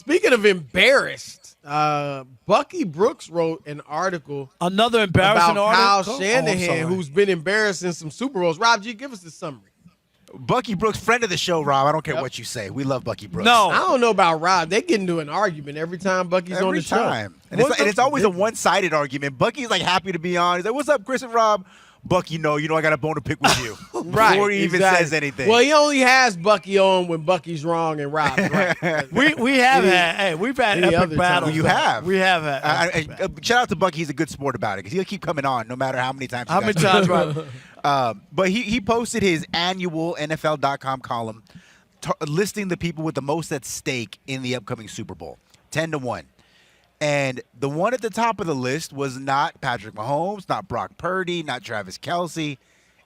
Speaking of embarrassed, Bucky Brooks wrote an article. Another embarrassing about article? Kyle Shanahan, who's been embarrassed in some Super Bowls. Rob G, give us the summary. Bucky Brooks, friend of the show, Rob. I don't care what you say. We love Bucky Brooks. No. I don't know about Rob. They get into an argument every time Bucky's on the show. And it's always a one-sided argument. Bucky's like happy to be on. He's like, "What's up, Chris and Rob?" Bucky, you know I got a bone to pick with you. Right. Before he even says anything. Well, he only has Bucky on when Bucky's wrong and Rob's right. we've had epic battles. You have. We have had. Shout out to Bucky. He's a good sport about it because he'll keep coming on no matter how many times. How many times, right? But he posted his annual NFL.com column listing the people with the most at stake in the upcoming Super Bowl, 10-1. And the one at the top of the list was not Patrick Mahomes, not Brock Purdy, not Travis Kelce.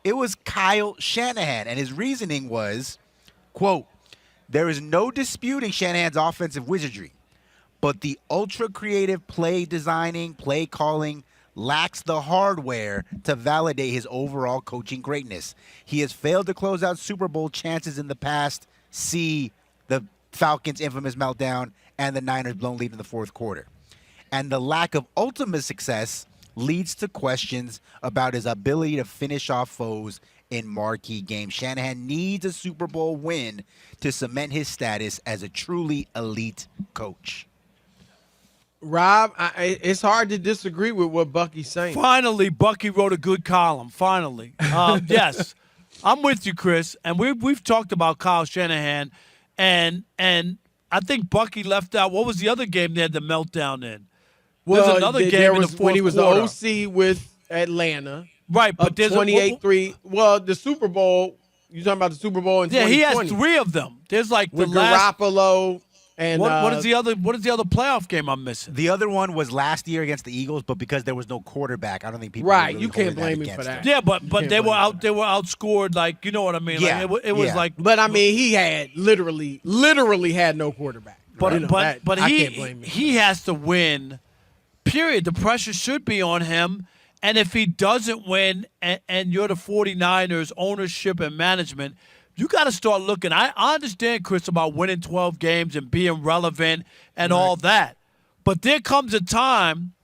It was Kyle Shanahan. And his reasoning was, quote, "There is no disputing Shanahan's offensive wizardry, but the ultra-creative play designing, play calling lacks the hardware to validate his overall coaching greatness. He has failed to close out Super Bowl chances in the past. See the Falcons' infamous meltdown and the Niners' blown lead in the fourth quarter. And the lack of ultimate success leads to questions about his ability to finish off foes in marquee games. Shanahan needs a Super Bowl win to cement his status as a truly elite coach." Rob, it's hard to disagree with what Bucky's saying. Finally, Bucky wrote a good column. Finally. Yes, I'm with you, Chris. And we've talked about Kyle Shanahan, and I think Bucky left out. What was the other game they had the meltdown in? There's another game in the fourth when he was quarter. the OC with Atlanta. Right, but there's 28-3. Well, the Super Bowl. You talking about the Super Bowl in 2020? Yeah, he has three of them. There's like with the last. Garoppolo and what is the other playoff game I'm missing? The other one was last year against the Eagles, but because there was no quarterback, I don't think people right. really You can't holding blame him for that. Yeah, but they were outscored, like, you know what I mean? Yeah, Like, it was like. But I mean, he had literally had no quarterback. But I can't blame him. He has to win. Period. The pressure should be on him. And if he doesn't win and you're the 49ers ownership and management, you got to start looking. I understand, Chris, about winning 12 games and being relevant and all that. But there comes a time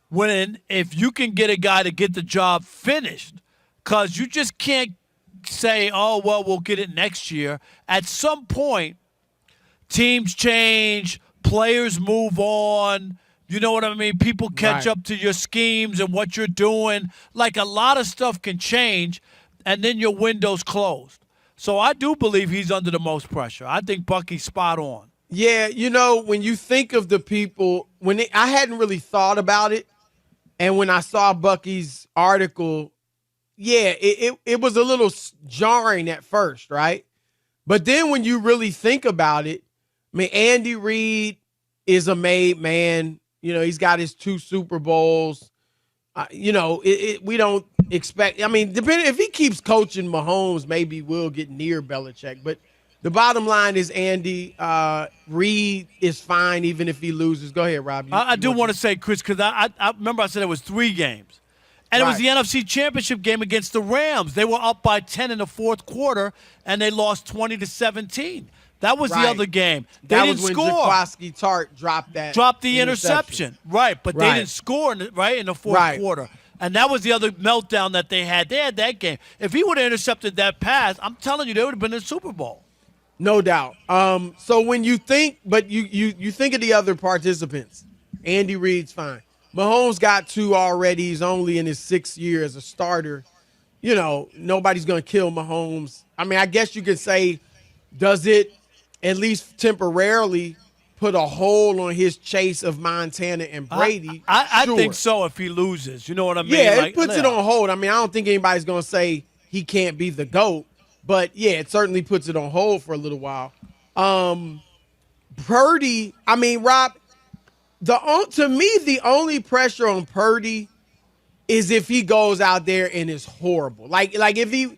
when if you can get a guy to get the job finished, because you just can't say, oh, well, we'll get it next year. At some point, teams change, players move on. You know what I mean? People catch up to your schemes and what you're doing. Like, a lot of stuff can change, and then your window's closed. So I do believe he's under the most pressure. I think Bucky's spot on. Yeah, when you think of the people, I hadn't really thought about it, and when I saw Bucky's article, it was a little jarring at first, right? But then when you really think about it, I mean, Andy Reid is a made man. He's got his 2 Super Bowls. We don't expect. I mean, depending if he keeps coaching Mahomes, maybe we'll get near Belichick. But the bottom line is Andy Reid is fine even if he loses. Go ahead, Rob. I do want to say, Chris, because I remember I said it was 3 games. And it was the NFC Championship game against the Rams. They were up by 10 in the fourth quarter, and they lost 20-17. That was the other game. They didn't score. That was when Jaquaski Tart dropped the interception. Right, but they didn't score in the fourth quarter. And that was the other meltdown that they had. They had that game. If he would have intercepted that pass, I'm telling you, they would have been in the Super Bowl. No doubt. So when you think, but you think of the other participants, Andy Reid's fine. Mahomes got 2 already. He's only in his 6th year as a starter. Nobody's going to kill Mahomes. I mean, I guess you could say, does it at least temporarily put a hold on his chase of Montana and Brady? I sure. think so if he loses. You know what I mean? Yeah, it puts it on hold. I mean, I don't think anybody's going to say he can't be the GOAT. But, yeah, it certainly puts it on hold for a little while. Purdy, I mean, Rob, to me, the only pressure on Purdy is if he goes out there and is horrible. Like if he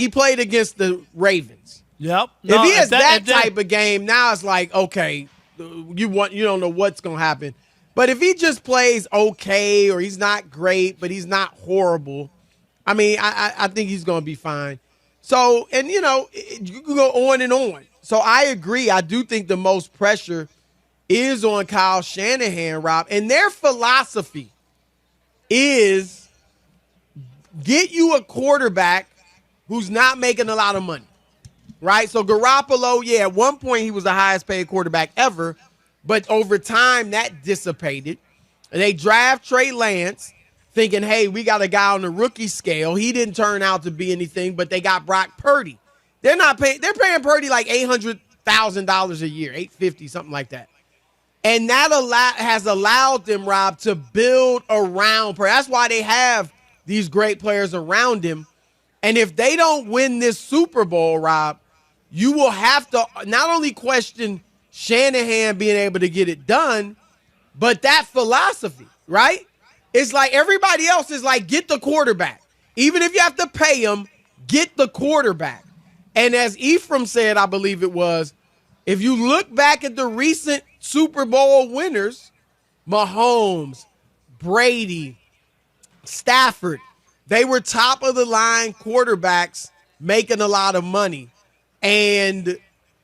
played against the Ravens. Yep. If he has that type of game, now it's like, okay, you don't know what's going to happen. But if he just plays okay or he's not great, but he's not horrible, I mean, I think he's going to be fine. So, and, you can go on and on. So I agree. I do think the most pressure is on Kyle Shanahan, Rob. And their philosophy is get you a quarterback who's not making a lot of money, right? So Garoppolo, yeah, at one point he was the highest paid quarterback ever, but over time that dissipated. They draft Trey Lance thinking, hey, we got a guy on the rookie scale. He didn't turn out to be anything, but they got Brock Purdy. They're paying Purdy like $800,000 a year, $850, something like that. And that has allowed them, Rob, to build around Purdy. That's why they have these great players around him. And if they don't win this Super Bowl, Rob, you will have to not only question Shanahan being able to get it done, but that philosophy, right? It's like everybody else is like, get the quarterback. Even if you have to pay him, get the quarterback. And as Ephraim said, I believe it was, if you look back at the recent Super Bowl winners, Mahomes, Brady, Stafford, they were top of the line quarterbacks making a lot of money. And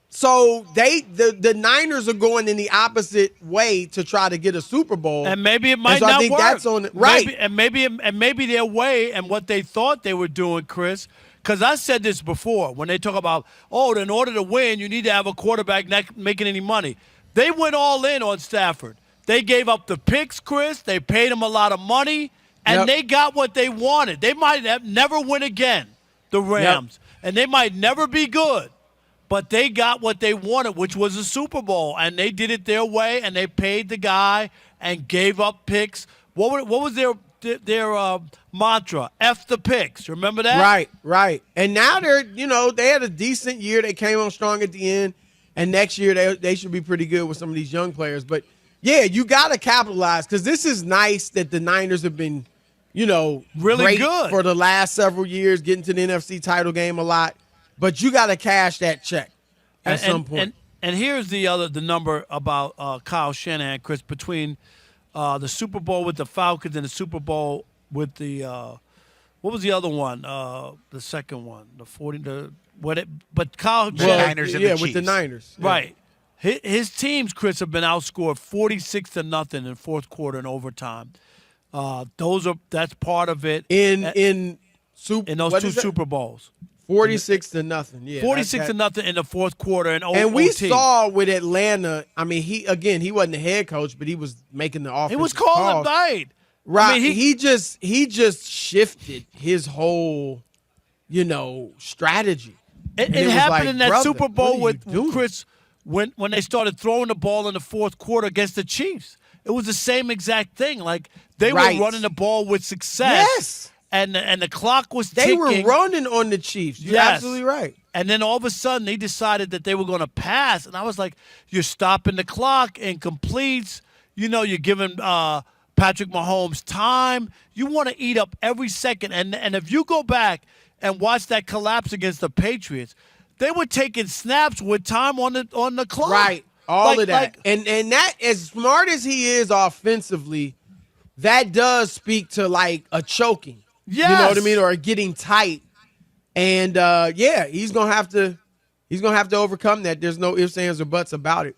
so the Niners are going in the opposite way to try to get a Super Bowl. And maybe it might not I think work. That's on right. Maybe their way and what they thought they were doing, Chris, because I said this before when they talk about, in order to win, you need to have a quarterback not making any money. They went all in on Stafford. They gave up the picks, Chris. They paid him a lot of money, and they got what they wanted. They might have never win again, the Rams, and they might never be good. But they got what they wanted, which was a Super Bowl, and they did it their way, and they paid the guy and gave up picks. What was their mantra? F the picks. Remember that? Right. And now they had a decent year. They came on strong at the end, and next year they should be pretty good with some of these young players. But, yeah, you got to capitalize because this is nice that the Niners have been, really great good for the last several years, getting to the NFC title game a lot. But you got to cash that check at some point. And here's the number about Kyle Shanahan, Chris, between the Super Bowl with the Falcons and the Super Bowl with the what was the other one? The second one, but Kyle Shanahan, Niners and the Chiefs. With the Niners, right? His teams, Chris, have been outscored 46-0 in fourth quarter and overtime. That's part of it in those two Super Bowls. 46-0, yeah. 46-0 in the fourth quarter and And we saw with Atlanta. I mean, he wasn't the head coach, but he was making the offensive He was calling night. Right. I mean, he just shifted his whole, strategy. It happened in that Super Bowl with Chris when they started throwing the ball in the fourth quarter against the Chiefs. It was the same exact thing. Like they were running the ball with success. Yes. And the clock was ticking. They were running on the Chiefs. You're absolutely right. And then all of a sudden, they decided that they were going to pass. And I was like, you're stopping the clock, incompletes. You're giving Patrick Mahomes time. You want to eat up every second. And if you go back and watch that collapse against the Patriots, they were taking snaps with time on the clock. Right. All of that. And that, as smart as he is offensively, that does speak to like a choking. Yes. You know what I mean? Or getting tight. And he's gonna have to overcome that. There's no ifs, ands, or buts about it.